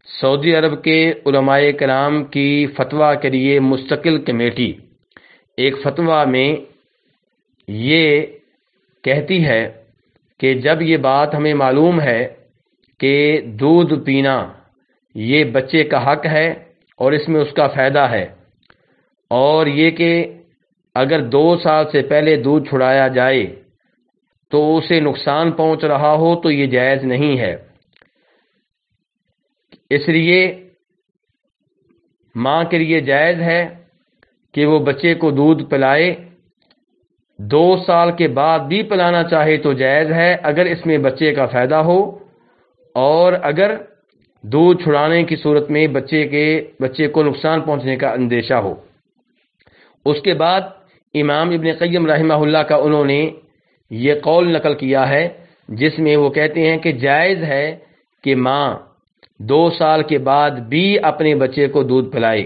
سعودی عرب کے علماء کرام کی فتویٰ کے لیے مستقل کمیٹی ایک فتویٰ میں یہ کہتی ہے کہ جب یہ بات ہمیں معلوم ہے کہ دودھ پینا یہ بچے کا حق ہے اور اس میں اس کا فائدہ ہے، اور یہ کہ اگر 2 سال سے پہلے دودھ چھڑایا جائے تو اسے نقصان پہنچ رہا ہو تو یہ جائز نہیں ہے۔ اس لیے ماں کے لیے جائز ہے کہ وہ بچے کو دودھ پلائے، 2 سال کے بعد بھی پلانا چاہے تو جائز ہے اگر اس میں بچے کا فائدہ ہو، اور اگر دودھ چھڑانے کی صورت میں بچے کو نقصان پہنچنے کا اندیشہ ہو۔ اس کے بعد امام ابن قیم رحمہ اللہ کا انہوں نے یہ قول نقل کیا ہے جس میں وہ کہتے ہیں کہ جائز ہے کہ ماں 2 سال کے بعد بھی اپنے بچے کو دودھ پلائے۔